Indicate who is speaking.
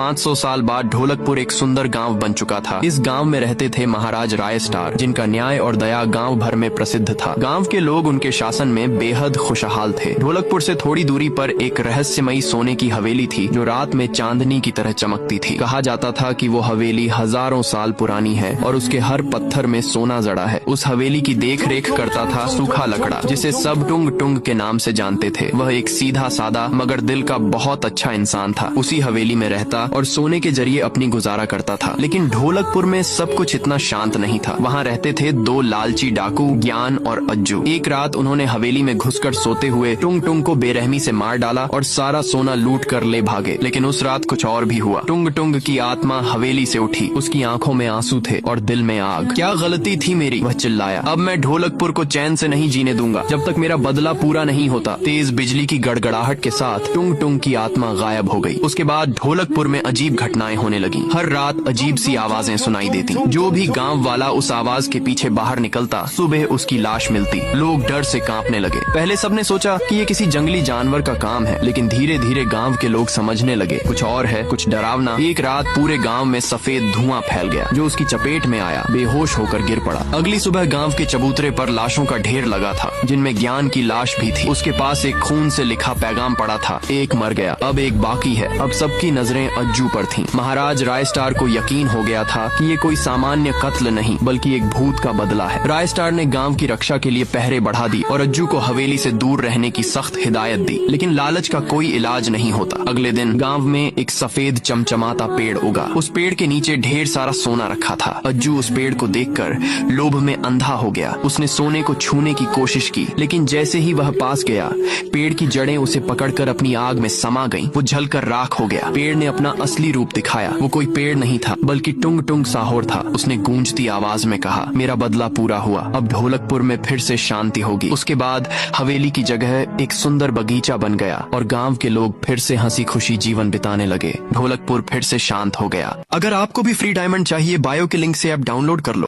Speaker 1: 500 साल बाद ढोलकपुर एक सुंदर गांव बन चुका था। इस गांव में रहते थे महाराज रायस्टार, जिनका न्याय और दया गांव भर में प्रसिद्ध था। गांव के लोग उनके शासन में बेहद खुशहाल थे। ढोलकपुर से थोड़ी दूरी पर एक रहस्यमयी सोने की हवेली थी, जो रात में चांदनी की तरह चमकती थी। कहा जाता था कि वो हवेली हजारों साल पुरानी है और उसके हर पत्थर में सोना जड़ा है। उस हवेली की देख रेख करता था सूखा लकड़ा, जिसे सब टुंग टुंग के नाम से जानते थे। वह एक सीधा सादा मगर दिल का बहुत अच्छा इंसान था। उसी हवेली में रहता और सोने के जरिए अपनी गुजारा करता था। लेकिन ढोलकपुर में सब कुछ इतना शांत नहीं था। वहाँ रहते थे दो लालची डाकू, ज्ञान और अज्जू। एक रात उन्होंने हवेली में घुसकर सोते हुए टुंग टुंग को बेरहमी से मार डाला और सारा सोना लूट कर ले भागे। लेकिन उस रात कुछ और भी हुआ। टुंग टुंग की आत्मा हवेली से उठी। उसकी आंखों में आंसू थे और दिल में आग। क्या गलती थी मेरी, वह चिल्लाया। अब मैं ढोलकपुर को चैन से नहीं जीने दूंगा जब तक मेरा बदला पूरा नहीं होता। तेज बिजली की गड़गड़ाहट के साथ टुंग टुंग की आत्मा गायब हो गई। उसके बाद ढोलकपुर में अजीब घटनाएं होने लगी। हर रात अजीब सी आवाजें सुनाई देती। जो भी गांव वाला उस आवाज के पीछे बाहर निकलता, सुबह उसकी लाश मिलती। लोग डर से कांपने लगे। पहले सबने सोचा कि ये किसी जंगली जानवर का काम है, लेकिन धीरे धीरे गांव के लोग समझने लगे कुछ और है, कुछ डरावना। एक रात पूरे गांव में सफेद धुआं फैल गया, जो उसकी चपेट में आया। बेहोश होकर गिर पड़ा। अगली सुबह गांव के चबूतरे पर लाशों का ढेर लगा था, जिनमें ज्ञान की लाश भी थी। उसके पास एक खून से लिखा पैगाम पड़ा था, एक मर गया, अब एक बाकी है। अब सबकी नजरें अज्जू पर थीं। महाराज रायस्टार को यकीन हो गया था कि ये कोई सामान्य कत्ल नहीं, बल्कि एक भूत का बदला है। रायस्टार ने गांव की रक्षा के लिए पहरे बढ़ा दी और अज्जू को हवेली से दूर रहने की सख्त हिदायत दी। लेकिन लालच का कोई इलाज नहीं होता। अगले दिन गांव में एक सफेद चमचमाता पेड़ उगा। उस पेड़ के नीचे ढेर सारा सोना रखा था। अज्जू उस पेड़ को देखकर लोभ में अंधा हो गया। उसने सोने को छूने की कोशिश की, लेकिन जैसे ही वह पास गया, पेड़ की जड़ें उसे पकड़कर अपनी आग में समा गईं। वो जलकर राख हो गया। पेड़ ने अपना असली रूप दिखाया। वो कोई पेड़ नहीं था, बल्कि टुंग टुंग साहोर था। उसने गूंजती आवाज में कहा, मेरा बदला पूरा हुआ, अब ढोलकपुर में फिर से शांति होगी। उसके बाद हवेली की जगह एक सुंदर बगीचा बन गया और गांव के लोग फिर से हंसी खुशी जीवन बिताने लगे। ढोलकपुर फिर से शांत हो गया। अगर आपको भी फ्री डायमंड चाहिए, बायो के लिंक से आप डाउनलोड कर लो।